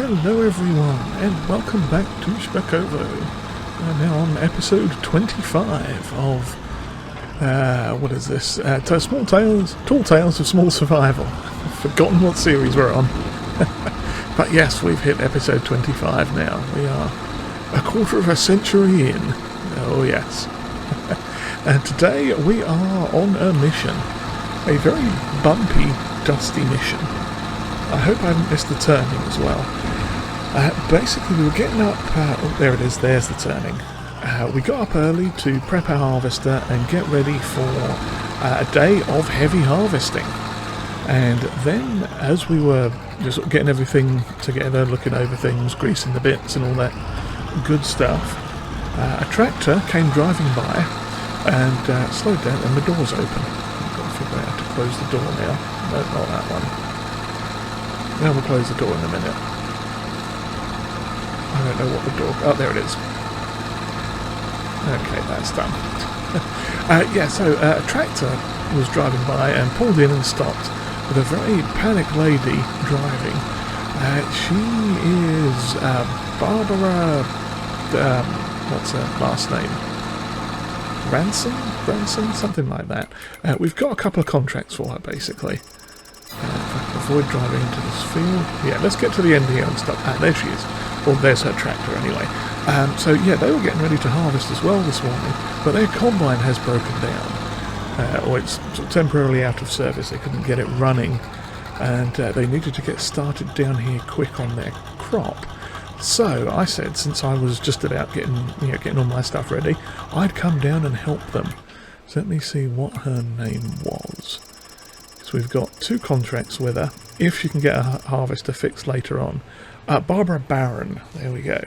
Hello everyone, and welcome back to Szpakowo. We're now on episode 25 of, what is this? Tall Tales of Small Survival. I've forgotten what series we're on. But yes, we've hit episode 25 now. We are a quarter of a century in. Oh yes. And today we are on a mission. A very bumpy, dusty mission. I hope I haven't missed the turning as well. Basically, we were getting up... oh, there it is. There's the turning. We got up early to prep our harvester and get ready for a day of heavy harvesting. And then, as we were just getting everything together, looking over things, greasing the bits and all that good stuff, a tractor came driving by and slowed down, and the door's open. I've got to figure out how to close the door now. No, not that one. Now we'll close the door in a minute. I don't know what the door... oh, there it is. Okay, that's done. Yeah, so a tractor was driving by and pulled in and stopped with a very panicked lady driving. She is Barbara... what's her last name? Ransom? Something like that. We've got a couple of contracts for her, basically. Avoid driving into this field. Yeah, let's get to the end here and stop. There she is. Well, there's her tractor anyway. So yeah, they were getting ready to harvest as well this morning, but their combine has broken down. Or it's sort of temporarily out of service. They couldn't get it running, and they needed to get started down here quick on their crop. So I said, since I was just about getting all my stuff ready, I'd come down and help them. So let me see what her name was. So we've got two contracts with her, if she can get a harvester fixed later on. Barbara Barron, there we go.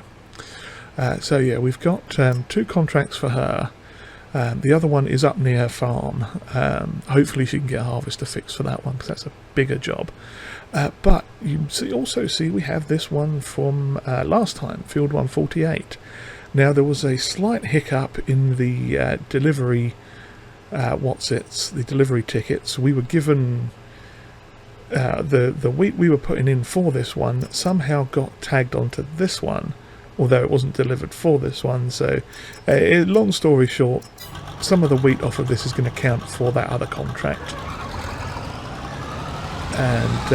So yeah, we've got two contracts for her. The other one is up near her farm. Hopefully she can get a harvester fixed for that one, because that's a bigger job. But you also see we have this one from last time, Field 148. Now there was a slight hiccup in the delivery... the delivery tickets. We were given the wheat we were putting in for this one somehow got tagged onto this one, although it wasn't delivered for this one. So long story short, some of the wheat off of this is going to count for that other contract, and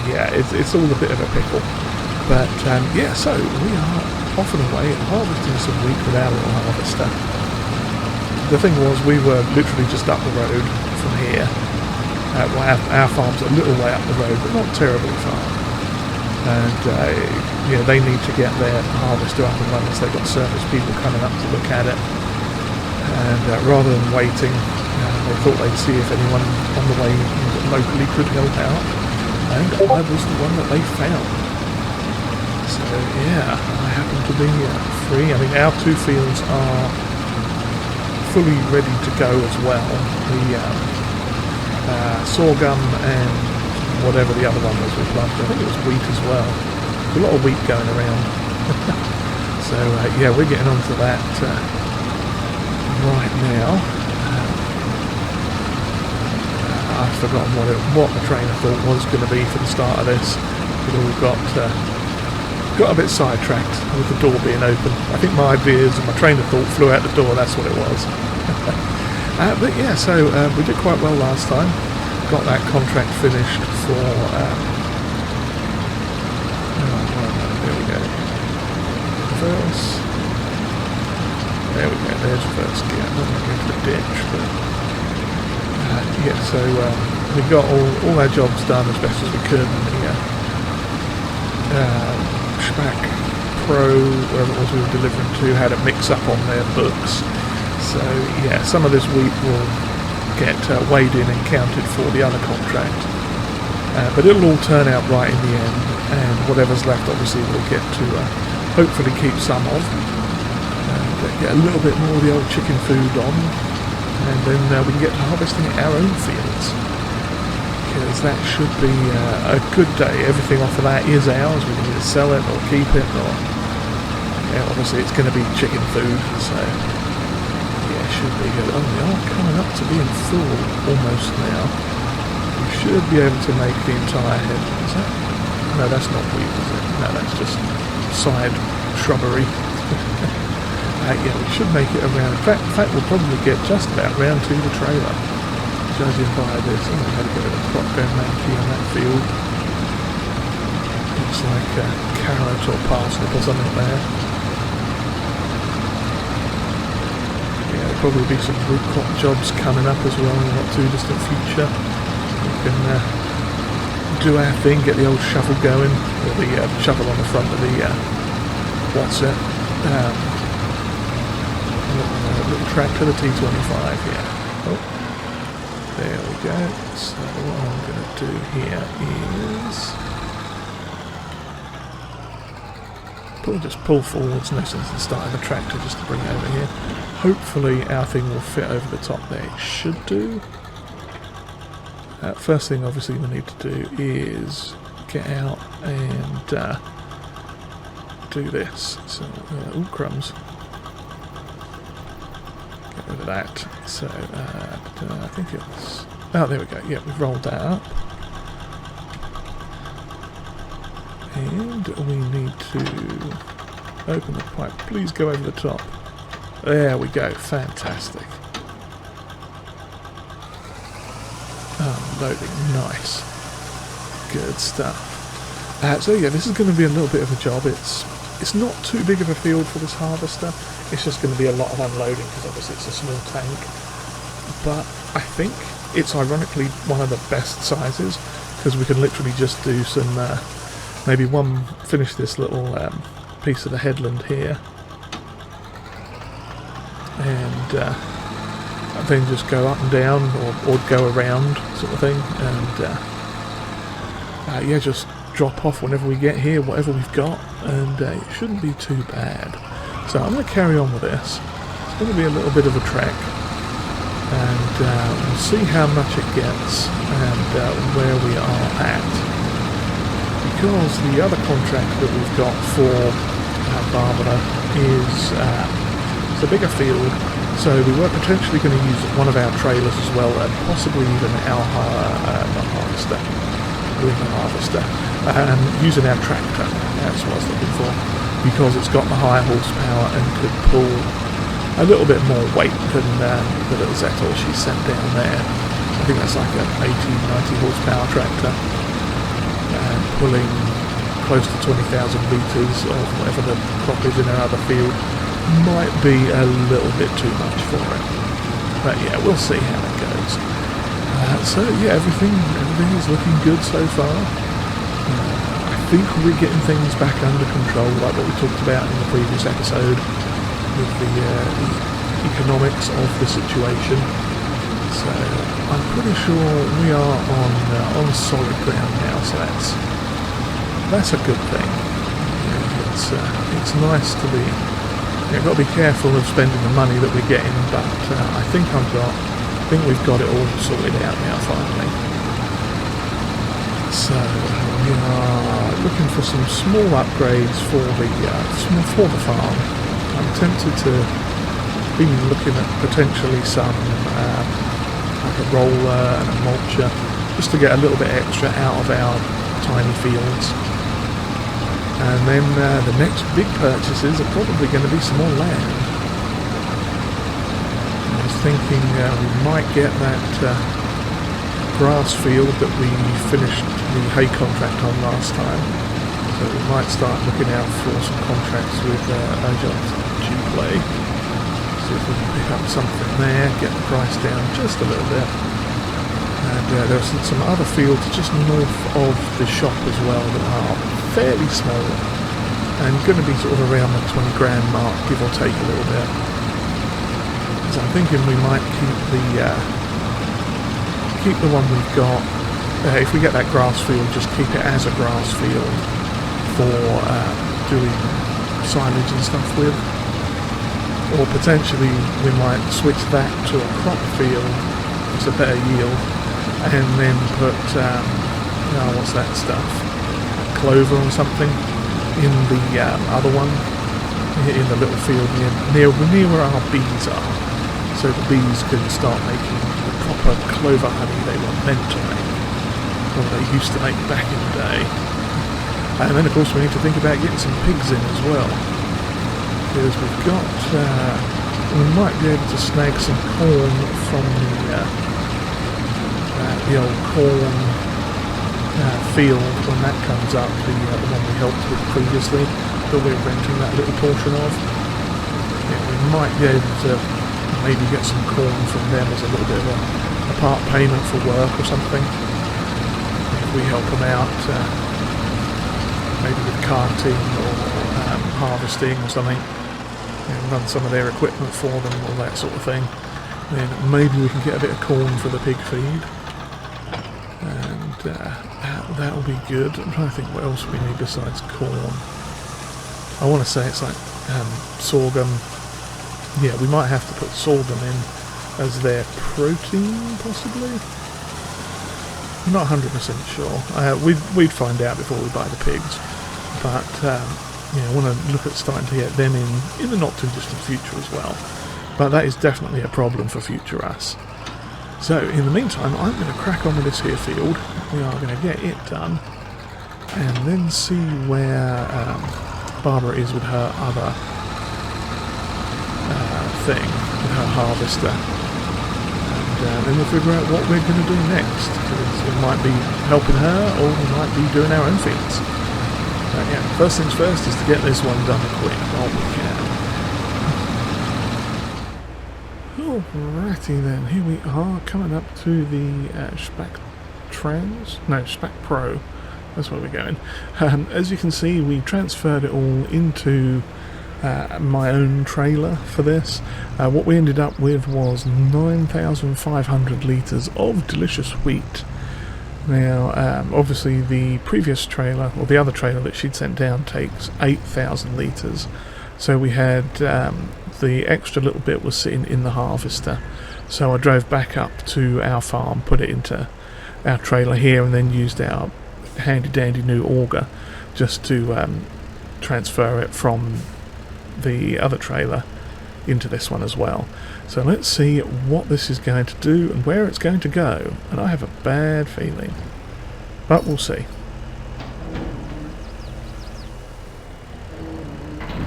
yeah, it's all a bit of a pickle. But yeah, so we are off and away harvesting some wheat with our little harvester. The thing was, we were literally just up the road from here. Well, our farm's a little way up the road, but not terribly far. And yeah, they need to get their harvester up and running, so they've got service people coming up to look at it. And rather than waiting, they thought they'd see if anyone on the way locally could help out. And I was the one that they found. So yeah, I happen to be free. I mean, our two fields are fully ready to go as well. The sorghum and whatever the other one was we planted. I think it was wheat as well. There's a lot of wheat going around. So yeah, we're getting onto that right now. I've forgotten what the train of thought was going to be for the start of this. But we've got a bit sidetracked with the door being open. I think my ideas and my train of thought flew out the door, that's what it was. But yeah, so we did quite well last time. Got that contract finished for... there we go. First. There we go, there's first gear. I'm not going to go into the ditch, but... yeah, so we got all our jobs done as best as we could. Hatchback Pro, wherever it was we were delivering to, had a mix-up on their books. So yeah, some of this wheat will get weighed in and counted for the other contract. But it'll all turn out right in the end, and whatever's left obviously we'll get to hopefully keep some of, and get a little bit more of the old chicken food on, and then we can get to harvesting our own fields. Because that should be a good day. Everything off of that is ours. We can either sell it or keep it, or yeah, obviously it's going to be chicken food, so yeah, it should be good. Oh, we are coming up to being full almost now. We should be able to make the entire head. Is that No, that's not weed, is it? No, that's just side shrubbery. Yeah, we should make it around. In fact, we'll probably get just about round to the trailer, judging by this. Oh, we had to get a crop down monkey on that field. Looks like a carrot or parsnip or something there. Yeah, there'll probably be some root crop jobs coming up as well in the not too distant future. We can do our thing, get the old shovel going, or the shovel on the front of the what's it? Little tractor, the T25, yeah. Oh, there we go. So what I'm going to do here is just pull forwards next to the start of the tractor just to bring it over here. Hopefully our thing will fit over the top there. It should do. First thing obviously we need to do is get out and do this. So, ooh, crumbs. Get rid of that. So, I think it's... Oh, there we go. Yeah, we've rolled that up. And we need to open the pipe. Please go over the top. There we go. Fantastic. Loading. Nice. Good stuff. So yeah, this is going to be a little bit of a job. It's not too big of a field for this harvester. It's just going to be a lot of unloading because obviously it's a small tank. But I think it's ironically one of the best sizes because we can literally just do some, maybe finish this little piece of the headland here. And then just go up and down or go around sort of thing. And yeah, just drop off whenever we get here, whatever we've got, and it shouldn't be too bad. So I'm going to carry on with this. It's going to be a little bit of a trek, and we'll see how much it gets and where we are at. Because the other contract that we've got for Barbara is it's a bigger field, so we were potentially going to use one of our trailers as well, and possibly even our harvester, using our tractor. That's what I was looking for, because it's got the higher horsepower and could pull a little bit more weight than the little Zettel she sent down there. I think that's like an 80-90 horsepower tractor, and pulling close to 20,000 litres of whatever the crop is in our other field might be a little bit too much for it. But yeah, we'll see how it goes. So yeah, everything is looking good so far. I think we're getting things back under control, like what we talked about in the previous episode, with the economics of the situation. So I'm pretty sure we are on solid ground now. So that's a good thing. It's nice to be. You've got to be careful of spending the money that we're getting, but I think we've got it all sorted out now finally. So we are looking for some small upgrades for the farm. I'm tempted to be looking at potentially some like a roller and a mulcher, just to get a little bit extra out of our tiny fields. And then the next big purchases are probably going to be some more land. I was thinking we might get that grass field that we finished the hay contract on last time. So we might start looking out for some contracts with RajotGPLAY. See if we can pick up something there, get the price down just a little bit. And there's some other fields just north of the shop as well that are fairly small and going to be sort of around the 20 grand mark, give or take a little bit. So I'm thinking we might keep the one we've got. If we get that grass field, just keep it as a grass field for doing silage and stuff with. Or potentially we might switch that to a crop field, it's a better yield, and then put what's that stuff, clover or something in the other one, in the little field near where our bees are, so the bees can start making the proper clover honey they were meant to make, or they used to make back in the day. And then of course we need to think about getting some pigs in as well, because we've got, we might be able to snag some corn from the old corn field when that comes up, the one we helped with previously, that we're renting that little portion of. Yeah, we might be able to maybe get some corn from them as a little bit of a part payment for work or something. If we help them out, maybe with carting or harvesting or something, and run some of their equipment for them, all that sort of thing, then maybe we can get a bit of corn for the pig feed, and that'll be good. I'm trying to think what else we need besides corn. I want to say it's like sorghum. Yeah, we might have to put sorghum in as their protein, possibly. I'm not 100% sure. We'd find out before we buy the pigs, but yeah, I want to look at starting to get them in the not too distant future as well. But that is definitely a problem for future us. So in the meantime, I'm going to crack on with this here field. We are going to get it done, and then see where Barbara is with her other thing, with her harvester. And then we'll figure out what we're going to do next, because it might be helping her, or we might be doing our own fields. But yeah, first things first is to get this one done quick while we can. Alrighty then, here we are coming up to the Szpak Pro. That's where we're going. As you can see, we transferred it all into my own trailer for this. What we ended up with was 9,500 litres of delicious wheat. Now, obviously the previous trailer, or the other trailer that she'd sent down, takes 8,000 litres. So we had the extra little bit was sitting in the harvester. So I drove back up to our farm, put it into our trailer here, and then used our handy dandy new auger just to transfer it from the other trailer into this one as well. So let's see what this is going to do and where it's going to go, and I have a bad feeling, but we'll see.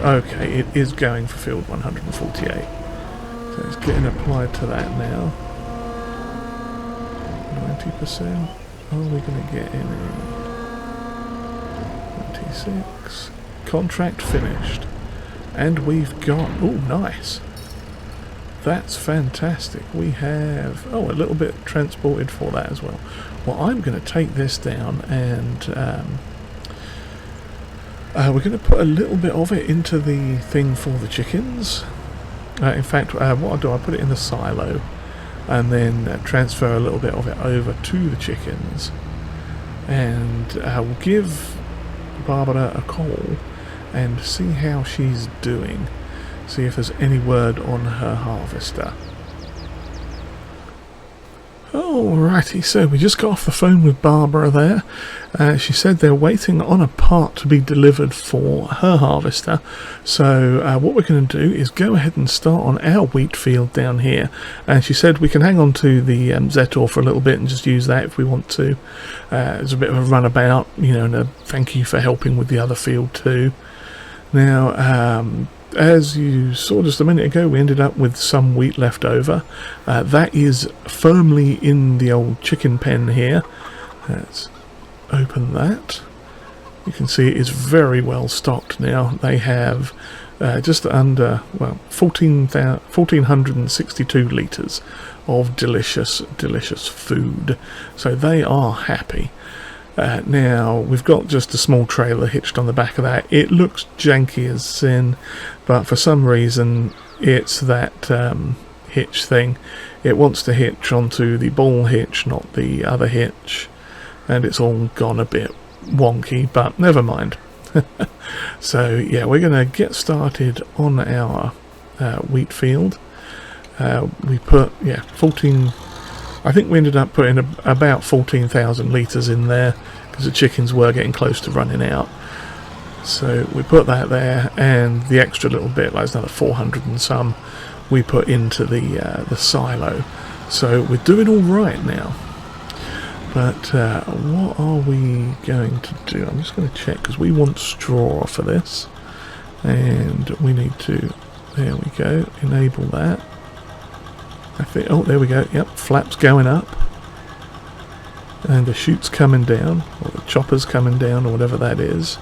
Okay, it is going for field 148, so it's getting applied to that now. 90%. Are we going to get any? 26. Contract finished. And we've got... oh, nice. That's fantastic. We have... oh, a little bit transported for that as well. Well, I'm going to take this down and... we're going to put a little bit of it into the thing for the chickens. In fact, what I'll do, I'll put it in the silo and then transfer a little bit of it over to the chickens. And we'll give Barbara a call and see how she's doing. See if there's any word on her harvester. Alrighty, so we just got off the phone with Barbara there. She said they're waiting on a part to be delivered for her harvester. So what we're going to do is go ahead and start on our wheat field down here. And she said we can hang on to the Zetor for a little bit and just use that if we want to. It's a bit of a runabout, you know, and a thank you for helping with the other field too. Now, as you saw just a minute ago, we ended up with some wheat left over. That is firmly in the old chicken pen here. Let's open that. You can see it is very well stocked now. They have just under, well, 1,462 litres of delicious food. So they are happy. Now, we've got just a small trailer hitched on the back of that. It looks janky as sin, but for some reason it's that hitch thing. It wants to hitch onto the ball hitch, not the other hitch, and it's all gone a bit wonky, but never mind. So yeah, we're going to get started on our wheat field. We put, yeah, 14... I think we ended up putting about 14,000 litres in there because the chickens were getting close to running out. So we put that there, and the extra little bit, like another 400 and some, we put into the silo. So we're doing all right now. But what are we going to do? I'm just going to check, because we want straw for this. And we need to, there we go, enable that. I think, oh, there we go, yep, flaps going up. And the chute's coming down, or the chopper's coming down, or whatever that is.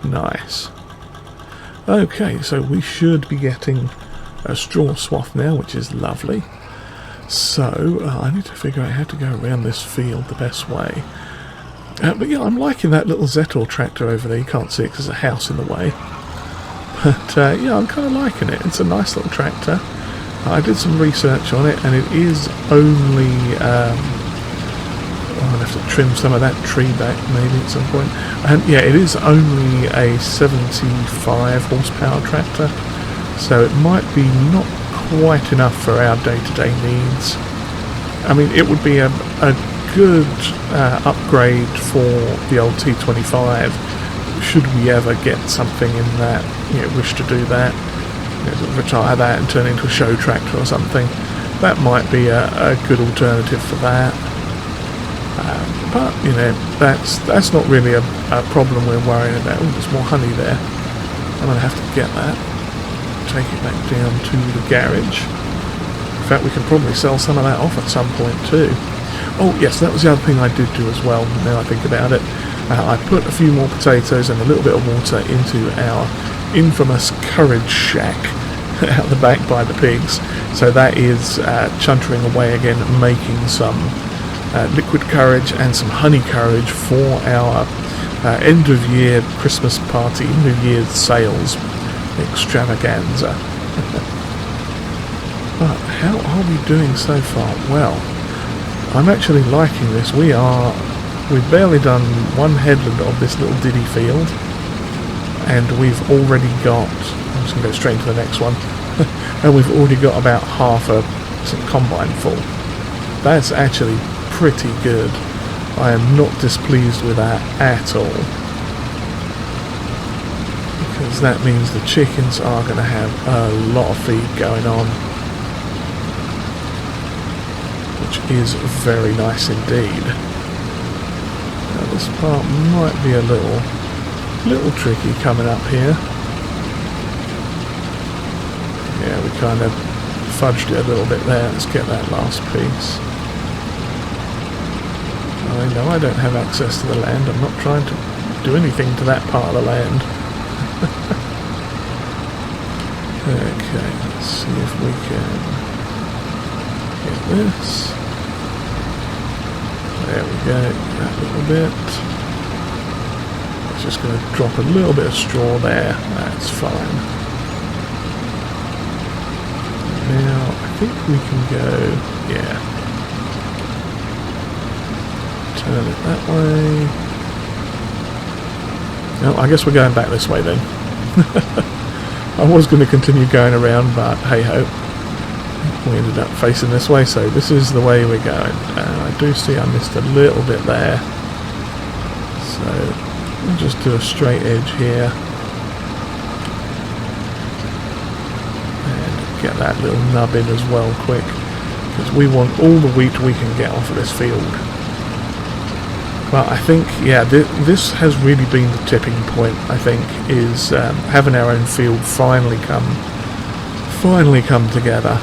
Nice. Okay, so we should be getting a straw swath now, which is lovely. So, I need to figure out how to go around this field the best way. But yeah, I'm liking that little Zetor tractor over there. You can't see it because there's a house in the way. But yeah, I'm kind of liking it. It's a nice little tractor. I did some research on it, and it is only... I'm going to have to trim some of that tree back maybe at some point. Yeah, it is only a 75 horsepower tractor. So it might be not quite enough for our day-to-day needs. I mean, it would be a good upgrade for the old T25 should we ever get something in that, wish to do that, retire that and turn it into a show tractor or something. That might be a good alternative for that. But that's not really a problem we're worrying about. Oh, there's more honey there. I'm going to have to get that, take it back down to the garage. In fact, we can probably sell some of that off at some point too. Oh yes, that was the other thing I did do as well, now I think about it. I put a few more potatoes and a little bit of water into our infamous courage shack out the back by the pigs. So that is chuntering away again, making some liquid courage and some honey courage for our end of year Christmas party, New Year's sales extravaganza. But how are we doing so far? Well, I'm actually liking this. We've barely done one headland of this little diddy field, and we've already got, I'm just going to go straight to the next one, and we've already got about half a combine full. That's actually pretty good. I am not displeased with that at all, because that means the chickens are going to have a lot of feed going on, which is very nice indeed. Now this part might be a little tricky coming up here. Yeah, we kind of fudged it a little bit there. Let's get that last piece. I know I don't have access to the land. I'm not trying to do anything to that part of the land. Okay, let's see if we can get this. There we go, that little bit. It's just going to drop a little bit of straw there. That's fine. Now, I think we can go, yeah. Turn it that way. No, I guess we're going back this way then. I was going to continue going around, but hey ho. We ended up facing this way, so this is the way we're going. I do see I missed a little bit there. So we'll just do a straight edge here. And get that little nub in as well quick. Because we want all the wheat we can get off of this field. But I think, yeah, this has really been the tipping point, I think, is having our own field finally come together.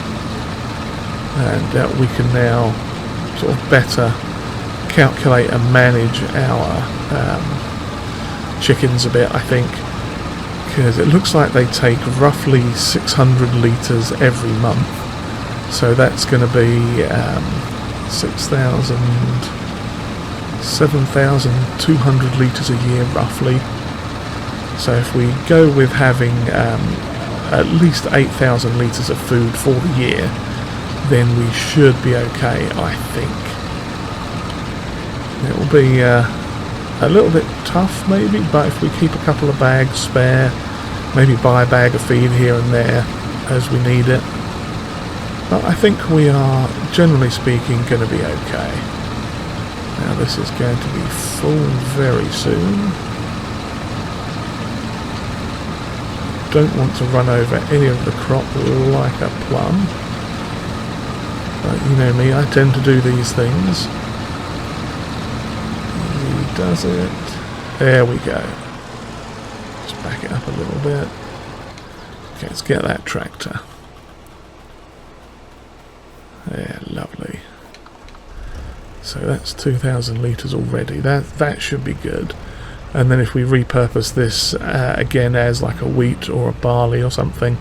And we can now sort of better calculate and manage our chickens a bit, I think. Because it looks like they take roughly 600 litres every month. So that's going to be 7,200 litres a year roughly. So if we go with having at least 8,000 litres of food for the year, then we should be okay, I think. It will be a little bit tough maybe, but if we keep a couple of bags spare, maybe buy a bag of feed here and there as we need it. But I think we are, generally speaking, going to be okay. Now this is going to be full very soon. Don't want to run over any of the crop like a plum. But you know me, I tend to do these things. does it. There we go. Just back it up a little bit. Okay, let's get that tractor. Yeah, lovely. So that's 2,000 litres already. That should be good. And then if we repurpose this again as like a wheat or a barley or something,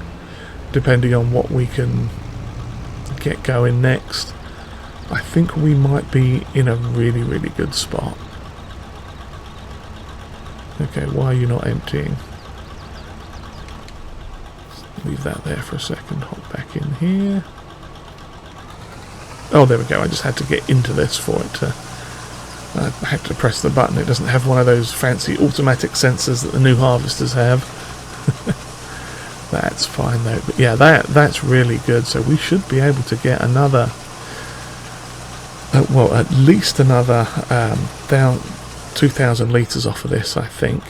depending on what we can get going next, I think we might be in a really, really good spot. Okay, why are you not emptying? Leave that there for a second. Hop back in here. Oh, there we go. I just had to get into this for it to... I had to press the button. It doesn't have one of those fancy automatic sensors that the new harvesters have. That's fine though. But yeah, that's really good. So we should be able to get another... well, at least another 2,000 litres off of this, I think.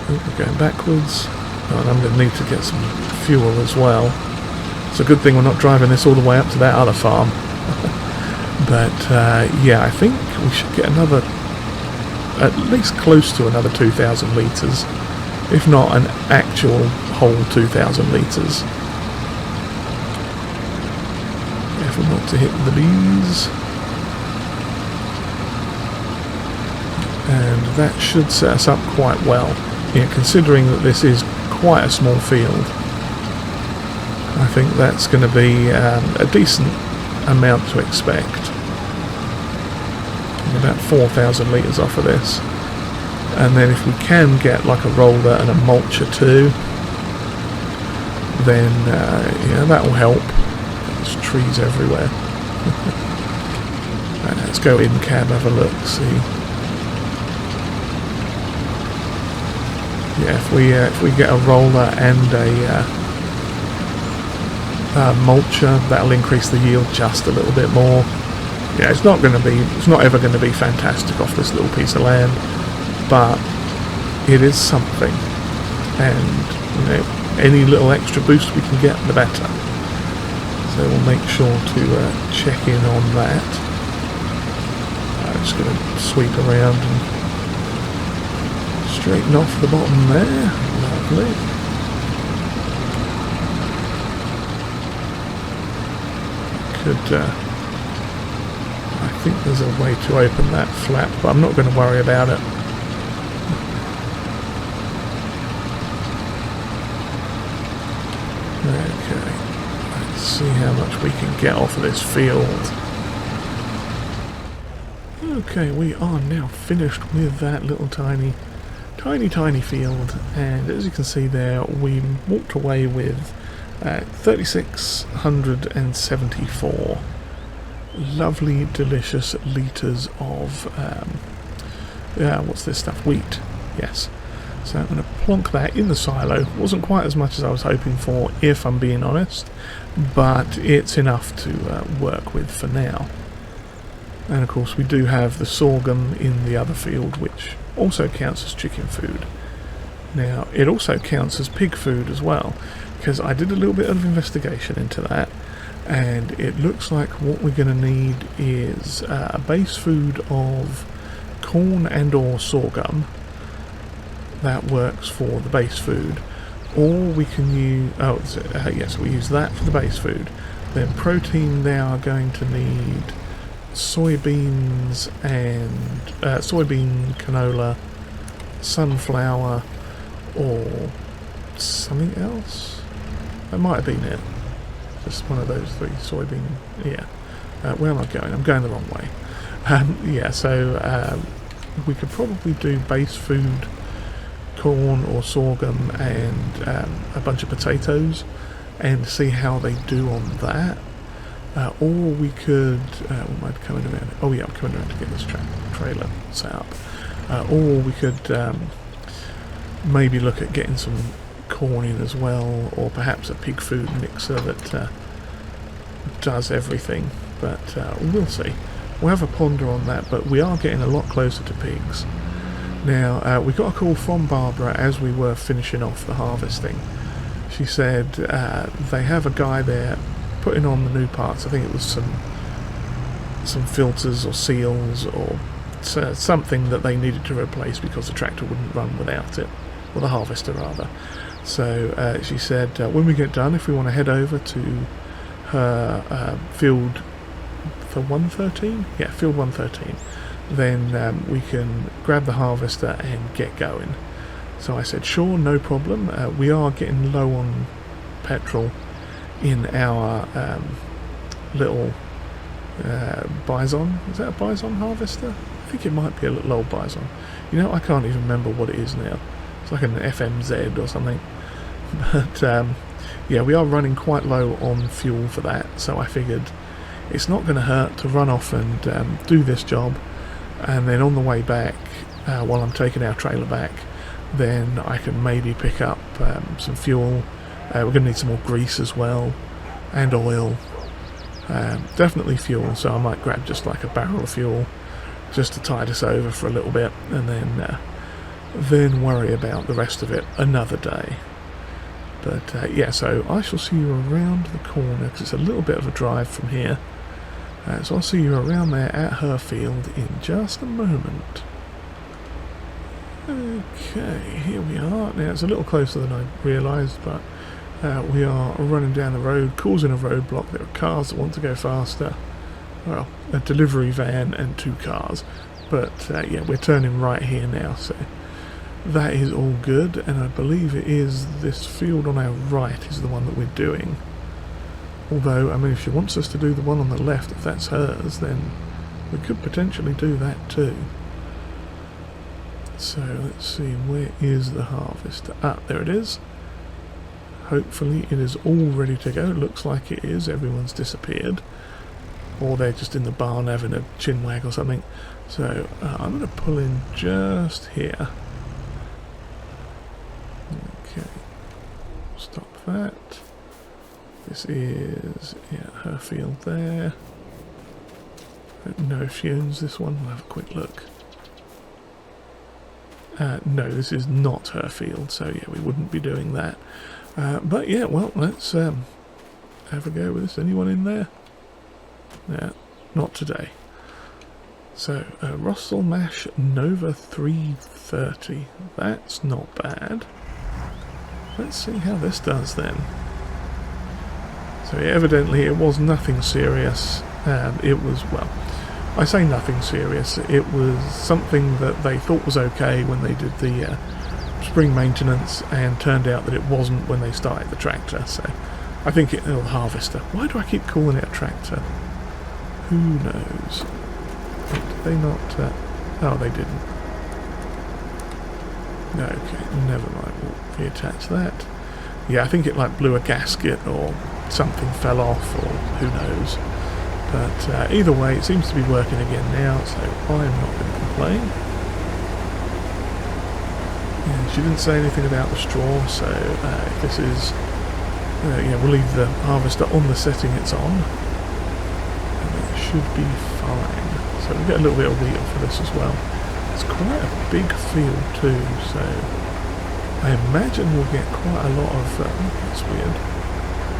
Oh, we're going backwards. Oh, and I'm going to need to get some fuel as well. It's a good thing we're not driving this all the way up to that other farm. But yeah, I think we should get another, at least close to another 2,000 litres, if not an actual whole 2,000 litres. Careful not to hit the bees. And that should set us up quite well, yeah, considering that this is quite a small field. I think that's going to be a decent amount to expect. About 4,000 litres off of this, and then if we can get like a roller and a mulcher too, then yeah, that will help. There's trees everywhere. Right, let's go in cab, have a look, see. Yeah, if we get a roller and a mulcher, that'll increase the yield just a little bit more. Yeah, it's not ever going to be fantastic off this little piece of land, but it is something, and you know, any little extra boost we can get, the better. So we'll make sure to check in on that. I'm just going to sweep around and straighten off the bottom there. Lovely. Could. I think there's a way to open that flap, but I'm not going to worry about it. Okay, let's see how much we can get off of this field. Okay, we are now finished with that little tiny field, and as you can see there, we walked away with 3,674 lovely, delicious litres of, what's this stuff? Wheat. Yes. So I'm going to plonk that in the silo. Wasn't quite as much as I was hoping for, if I'm being honest, but it's enough to work with for now. And of course we do have the sorghum in the other field, which also counts as chicken food. Now, it also counts as pig food as well, because I did a little bit of investigation into that. And it looks like what we're going to need is a base food of corn and or sorghum. That works for the base food. Or we can use... yes, we use that for the base food. Then protein, they are going to need soybeans and... soybean, canola, sunflower, or something else. That might have been it. Just one of those three. Soybean, yeah. Where am I going? I'm going the wrong way. Yeah, so we could probably do base food, corn or sorghum, and a bunch of potatoes, and see how they do on that. Or we could... what am I coming around? Oh yeah, I'm coming around to get this trailer set up. Or we could maybe look at getting some corn in as well, or perhaps a pig food mixer that does everything, but we'll see. We'll have a ponder on that, but we are getting a lot closer to pigs. Now, we got a call from Barbara as we were finishing off the harvesting. She said they have a guy there putting on the new parts. I think it was some some filters or seals or something that they needed to replace because the tractor wouldn't run without it, or the harvester rather. So she said when we get done, if we want to head over to her field for 113, yeah, field 113, then we can grab the harvester and get going. So I said sure, no problem. We are getting low on petrol in our little bison. Is that a bison harvester? I think it might be a little old bison. You know, I can't even remember what it is now. It's like an FMZ or something. But yeah, we are running quite low on fuel for that, so I figured it's not going to hurt to run off and do this job, and then on the way back, while I'm taking our trailer back, then I can maybe pick up some fuel. We're going to need some more grease as well, and oil. Definitely fuel, so I might grab just like a barrel of fuel just to tide us over for a little bit, and then worry about the rest of it another day. But yeah, so I shall see you around the corner, because it's a little bit of a drive from here. So I'll see you around there at her field in just a moment. Okay, here we are. Now it's a little closer than I realised, but we are running down the road, causing a roadblock. There are cars that want to go faster. Well, a delivery van and 2 cars. But yeah, we're turning right here now, so that is all good. And I believe it is this field on our right is the one that we're doing. Although, I mean, if she wants us to do the one on the left, if that's hers, then we could potentially do that too. So let's see, where is the harvester? Ah, there it is. Hopefully it is all ready to go. It looks like it is. Everyone's disappeared. Or they're just in the barn having a chinwag or something. So I'm going to pull in just here. Okay. Stop that. This is, yeah, her field there. I don't know if she owns this one. We'll have a quick look. No, this is not her field, so yeah, we wouldn't be doing that. But yeah, well, let's have a go with this. Anyone in there? Yeah, not today. So, Russell Mash Nova 330. That's not bad. Let's see how this does then. So yeah, evidently it was nothing serious. It was, well, I say nothing serious. It was something that they thought was okay when they did the spring maintenance, and turned out that it wasn't when they started the tractor. So I think it, the harvester. Why do I keep calling it a tractor? Who knows? Did they not? Oh, they didn't. Okay, never mind. We'll reattach that. Yeah, I think it like blew a gasket or something fell off, or who knows. But either way, it seems to be working again now, so I'm not going to complain. Yeah, she didn't say anything about the straw, so if this is, yeah, we'll leave the harvester on the setting it's on, and it should be fine. So we'll get a little bit of wheat for this as well. It's quite a big field too, so I imagine we'll get quite a lot of, that's weird,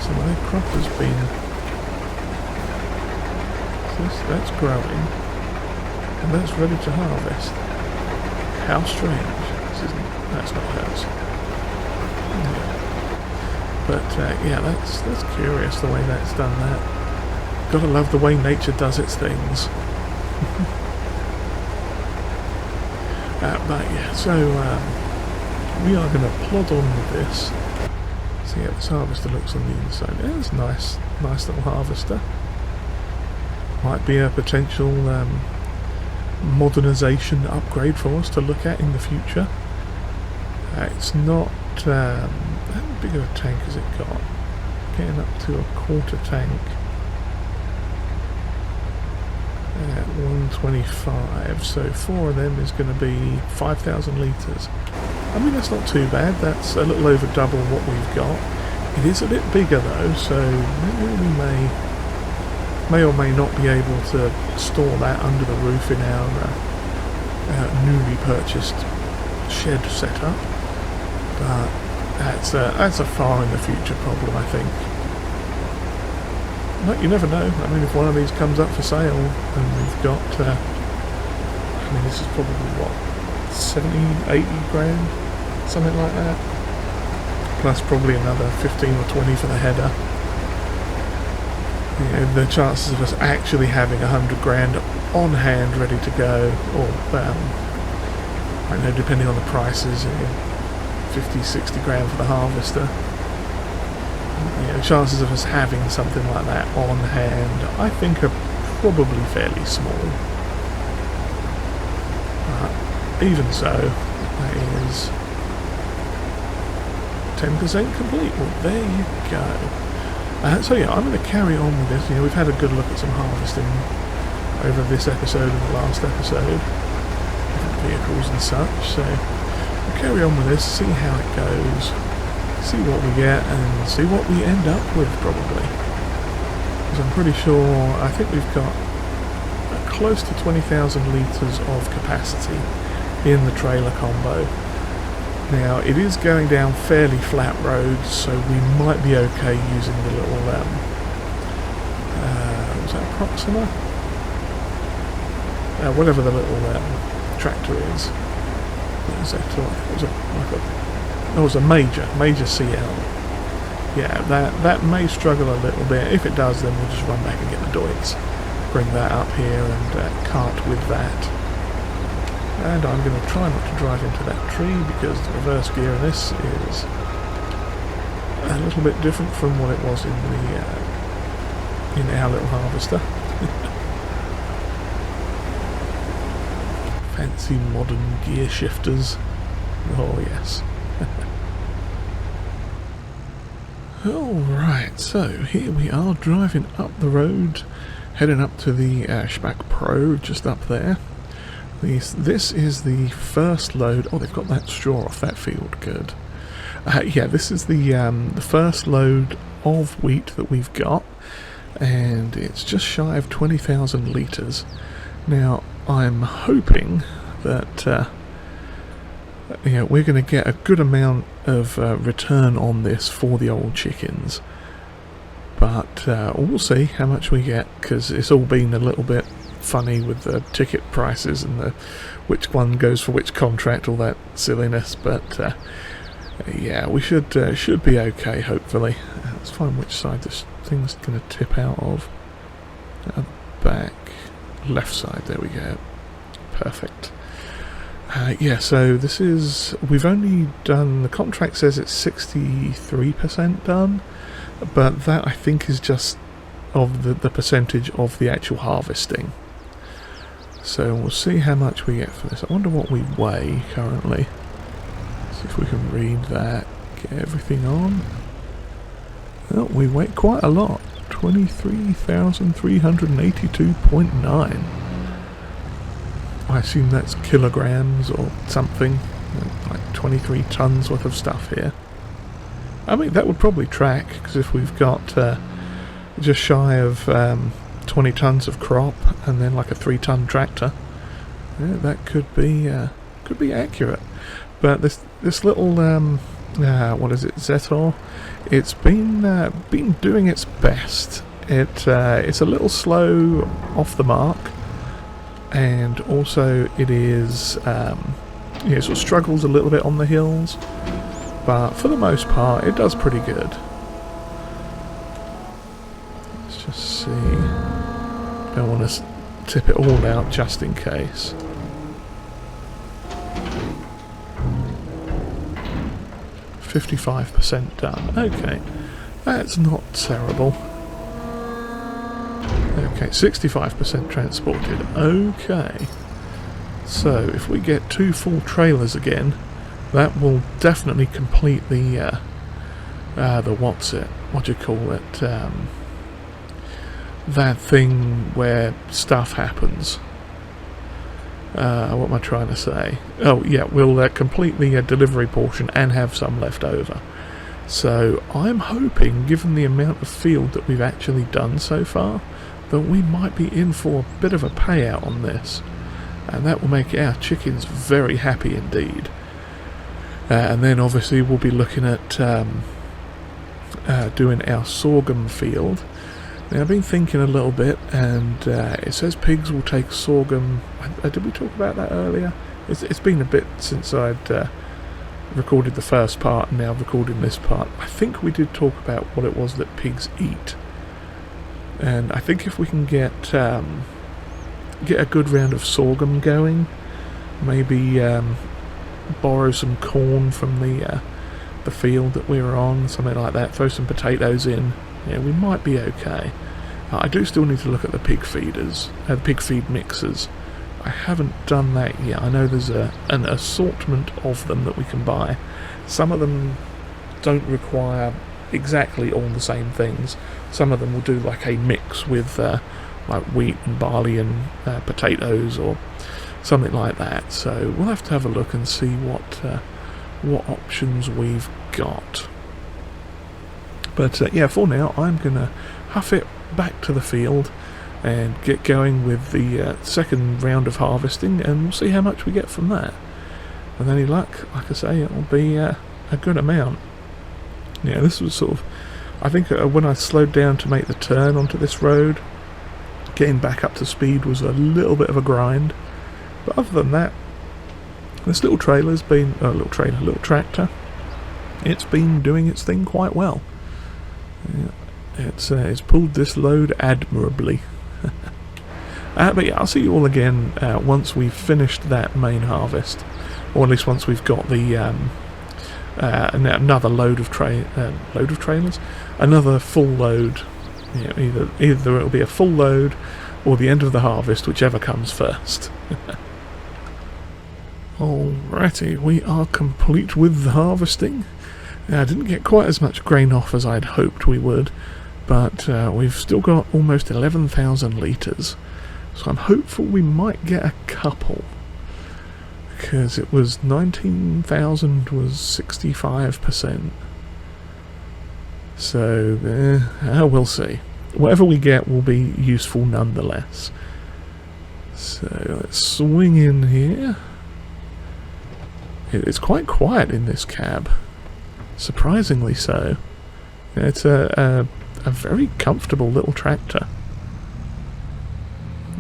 some of their crop has been, that's growing, and that's ready to harvest. How strange. That's not hers. Yeah. But yeah, that's curious the way that's done that. Gotta love the way nature does its things. But yeah, so we are going to plod on with this. So yeah, this harvester looks on the inside. Yeah, it's nice little harvester. Might be a potential modernisation upgrade for us to look at in the future. It's not, how big of a tank has it got? Getting up to a quarter tank at 125, so 4 of them is going to be 5,000 litres. I mean, that's not too bad. That's a little over double what we've got. It is a bit bigger though, so maybe we may or may not be able to store that under the roof in our newly purchased shed setup. But that's a far in the future problem, I think. But you never know. I mean, if one of these comes up for sale and we've got, I mean, this is probably what, 70, 80 grand, something like that. Plus probably another 15 or 20 for the header. You know, the chances of us actually having 100 grand on hand ready to go, or I know, depending on the prices, 50, 60 grand for the harvester. You know, chances of us having something like that on hand, I think, are probably fairly small. But even so, that is 10% complete. Well, there you go. So yeah, I'm going to carry on with this. You know, we've had a good look at some harvesting over this episode and the last episode, different vehicles and such. So we'll carry on with this, see how it goes, see what we get, and see what we end up with probably. Because I'm pretty sure, I think we've got close to 20,000 litres of capacity in the trailer combo. Now, it is going down fairly flat roads, so we might be okay using the little, was that a Proxima? Whatever the little tractor is. What is that? It was a major CL. Yeah, that may struggle a little bit. If it does, then we'll just run back and get the Deutz. Bring that up here and cart with that. And I'm going to try not to drive into that tree because the reverse gear in this is a little bit different from what it was in our little harvester. Fancy modern gear shifters. Oh yes. Alright, so here we are driving up the road, heading up to the Szpakowo Pro just up there. This is the first load. Oh, they've got that straw off that field. Good. Yeah, this is the first load of wheat that we've got, and it's just shy of 20,000 litres. Now, I'm hoping that we're going to get a good amount of return on this for the old chickens. But we'll see how much we get, because it's all been a little bit funny with the ticket prices and the which one goes for which contract, all that silliness. But yeah, we should be okay, hopefully. Let's find which side this thing's going to tip out of. Back left side, there we go. Perfect. Yeah, so this is, we've only done, the contract says it's 63% done, but that I think is just of the percentage of the actual harvesting. So we'll see how much we get for this. I wonder what we weigh currently. See if we can read that. Get everything on. Oh, we weigh quite a lot. 23,382.9. I assume that's kilograms or something. Like 23 tons worth of stuff here. I mean, that would probably track, because if we've got just shy of 20 tons of crop and then like a 3-ton tractor, yeah, that could be accurate. But this little what is it, Zetor? It's been doing its best. It's a little slow off the mark, and also it is it sort of struggles a little bit on the hills, but for the most part it does pretty good. Let's just see. Don't want to tip it all out just in case. %55 done. Okay, that's not terrible. Okay, 65% transported. Okay, so if we get 2 full trailers again, that will definitely complete the what do you call it? That thing where stuff happens. What am I trying to say? Oh yeah, we'll complete the delivery portion and have some left over. So I'm hoping, given the amount of field that we've actually done so far, that we might be in for a bit of a payout on this, and that will make our chickens very happy indeed. And then obviously we'll be looking at doing our sorghum field. Now, I've been thinking a little bit, and it says pigs will take sorghum. Did we talk about that earlier? It's been a bit since I'd recorded the first part, and now recording this part. I think we did talk about what it was that pigs eat, and I think if we can get a good round of sorghum going, maybe borrow some corn from the field that we were on, something like that, throw some potatoes in, yeah, we might be okay. I do still need to look at the pig feeders, the pig feed mixers. I haven't done that yet. I know there's an assortment of them that we can buy. Some of them don't require exactly all the same things. Some of them will do like a mix with like wheat and barley and potatoes or something like that. So we'll have to have a look and see what options we've got. But yeah, for now I'm gonna huff it back to the field and get going with the second round of harvesting, and we'll see how much we get from that. With any luck, like I say, it'll be a good amount. Yeah, this was sort of, I think when I slowed down to make the turn onto this road, getting back up to speed was a little bit of a grind. But other than that, this little trailer's been little tractor. It's been doing its thing quite well. Yeah, it's pulled this load admirably. But yeah, I'll see you all again once we've finished that main harvest, or at least once we've got the another load of trailers, another full load. You know, either it'll be a full load or the end of the harvest, whichever comes first. Alrighty, we are complete with the harvesting. I didn't get quite as much grain off as I'd hoped we would, but we've still got almost 11,000 litres, so I'm hopeful we might get a couple, because it was 19,000 was 65%. So we'll see. Whatever we get will be useful nonetheless. So let's swing in here. It's quite quiet in this cab, surprisingly so. It's a very comfortable little tractor.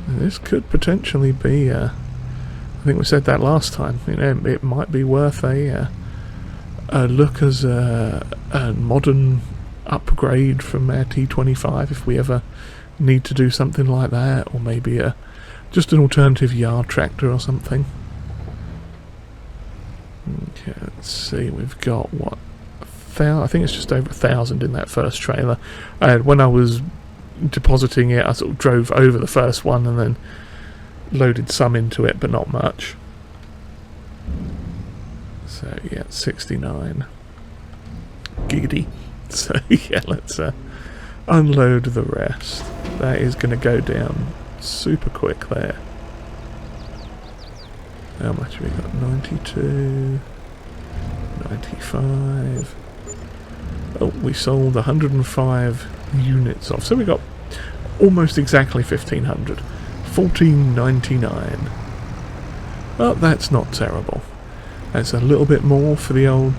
This could potentially be, I think we said that last time, you know, it might be worth a look as a modern upgrade from our T25 if we ever need to do something like that, or maybe just an alternative yard tractor or something. Okay, let's see, we've got what, I think it's just over 1,000 in that first trailer. When I was depositing it, I sort of drove over the first one and then loaded some into it, but not much. So yeah, 69. Giggity. So yeah, let's unload the rest. That is going to go down super quick there. How much have we got? 92, 95. Oh, we sold 105 units off. So we got almost exactly 1,500. 14.99. Well, that's not terrible. That's a little bit more for the old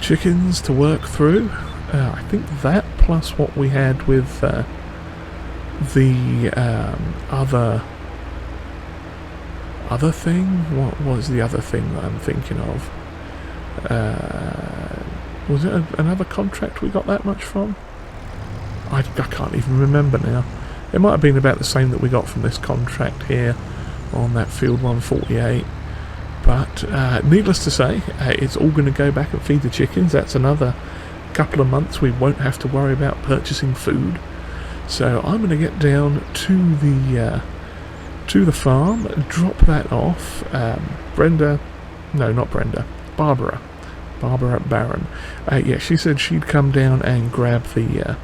chickens to work through. I think that plus what we had with the other thing. What was the other thing that I'm thinking of? Was it another contract we got that much from? I can't even remember now. It might have been about the same that we got from this contract here on that field 148. But needless to say, it's all going to go back and feed the chickens. That's another couple of months we won't have to worry about purchasing food. So I'm going to get down to the farm, drop that off. Barbara Barron. Yeah, she said she'd come down and grab the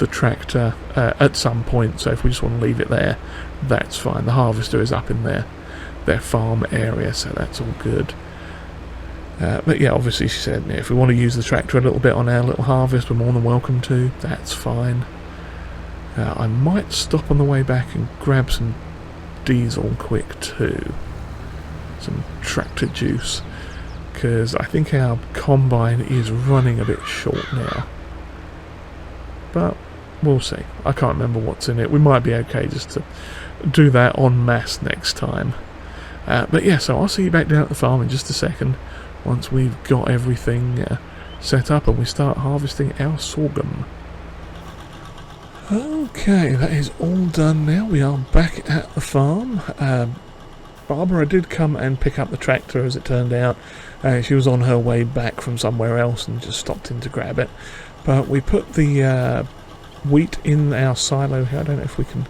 tractor at some point, so if we just want to leave it there, that's fine. The harvester is up in their farm area, so that's all good. But yeah, obviously she said, if we want to use the tractor a little bit on our little harvest, we're more than welcome to. That's fine. I might stop on the way back and grab some diesel quick too. Some tractor juice. Because I think our combine is running a bit short now. But we'll see. I can't remember what's in it. We might be okay just to do that en masse next time. But yeah, so I'll see you back down at the farm in just a second once we've got everything set up and we start harvesting our sorghum. Okay, that is all done now. We are back at the farm. Barbara did come and pick up the tractor, as it turned out. She was on her way back from somewhere else and just stopped in to grab it. But we put the wheat in our silo here. I don't know if we can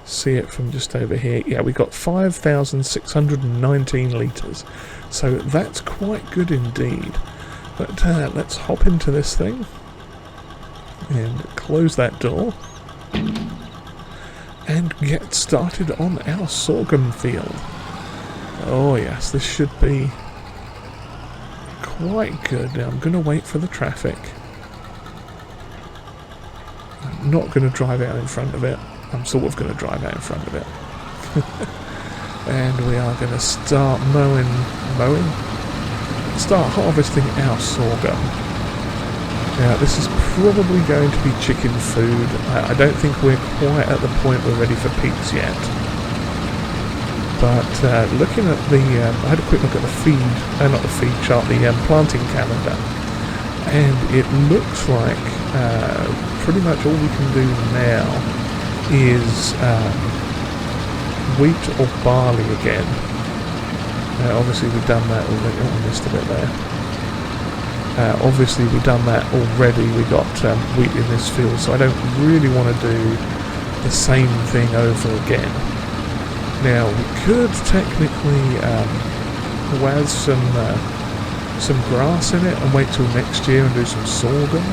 see it from just over here. Yeah, we got 5,619 litres. So that's quite good indeed. But let's hop into this thing and close that door and get started on our sorghum field. Oh yes, this should be quite good. Now I'm going to wait for the traffic. I'm not going to drive out in front of it. I'm sort of going to drive out in front of it. And we are going to start start harvesting our sorghum. Now this is probably going to be chicken food. I don't think we're quite at the point we're ready for pigs yet. But looking at the, I had a quick look at the feed, not the feed chart, the planting calendar, and it looks like pretty much all we can do now is wheat or barley again. Obviously we've done that already. Oh, I missed a bit there. Obviously we've done that already. We got wheat in this field, so I don't really want to do the same thing over again. Now we could technically waz some grass in it and wait till next year and do some sorghum,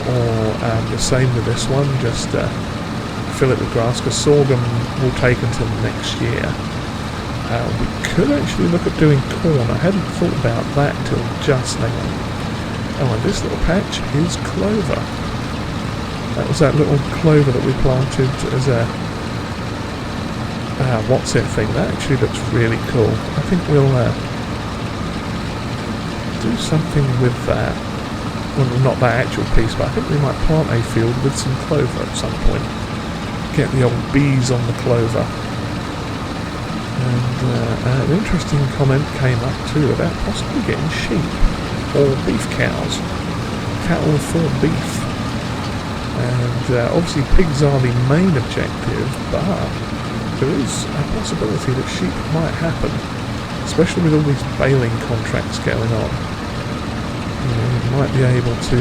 or the same with this one, just fill it with grass, because sorghum will take until next year. We could actually look at doing corn. I hadn't thought about that till just now. Oh, and this little patch is clover. That was that little clover that we planted as a what's it thing. That actually looks really cool. I think we'll do something with that. Well, not that actual piece, but I think we might plant a field with some clover at some point. Get the old bees on the clover. And an interesting comment came up too about possibly getting sheep or beef cows. Cattle for beef. And obviously pigs are the main objective, but there is a possibility that sheep might happen, especially with all these baling contracts going on. You know, you might be able to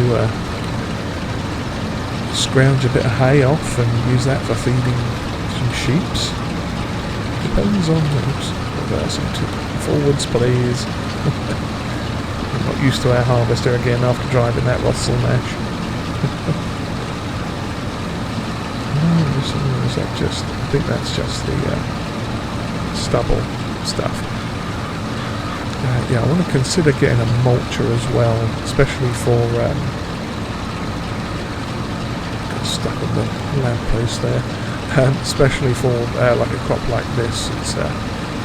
scrounge a bit of hay off and use that for feeding some sheeps. Depends on those. Reversing to forwards, please. I'm not used to our harvester again after driving that Russell Nash. Is that just? I think that's just the stubble stuff. Yeah, I want to consider getting a mulcher as well, especially for got stuck on the lamppost there. Especially for like a crop like this, it's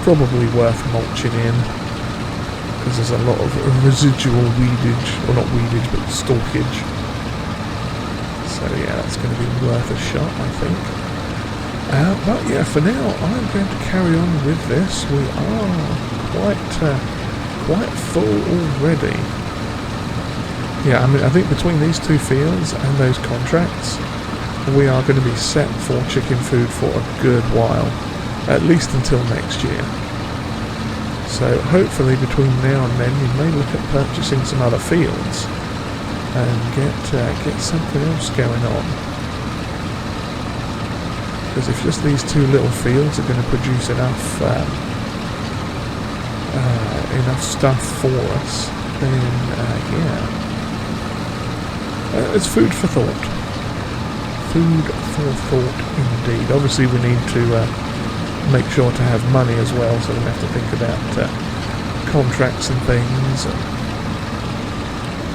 probably worth mulching in, because there's a lot of residual weedage, or not weedage, but stalkage. So yeah, that's going to be worth a shot, I think. But yeah, for now, I'm going to carry on with this. We are quite full already. Yeah, I mean, I think between these two fields and those contracts, we are going to be set for chicken food for a good while, at least until next year. So hopefully between now and then we may look at purchasing some other fields and get something else going on. Because if just these two little fields are going to produce enough enough stuff for us, then yeah, it's food for thought. Food for thought indeed. Obviously we need to make sure to have money as well, so we have to think about contracts and things, and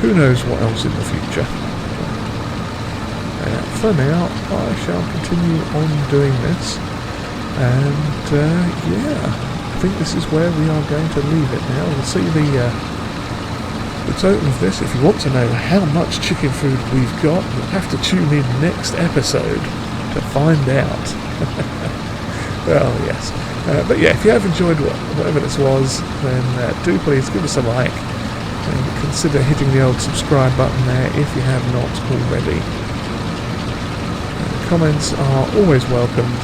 who knows what else in the future. For now, I shall continue on doing this, and yeah, I think this is where we are going to leave it now. We'll see the total of this. If you want to know how much chicken food we've got, you'll have to tune in next episode to find out. Well, yes. But yeah, if you have enjoyed whatever this was, then do please give us a like and consider hitting the old subscribe button there if you have not already. Comments are always welcomed,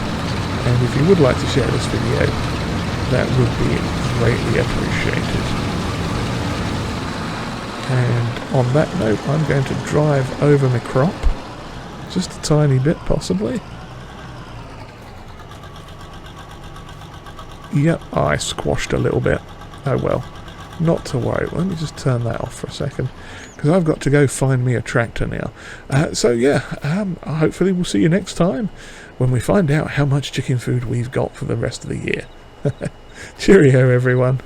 and if you would like to share this video, that would be greatly appreciated. And on that note, I'm going to drive over my crop, just a tiny bit possibly. Yep, I squashed a little bit. Oh well, not to worry. Let me just turn that off for a second, because I've got to go find me a tractor now. So yeah, hopefully we'll see you next time when we find out how much chicken food we've got for the rest of the year. Cheerio, everyone.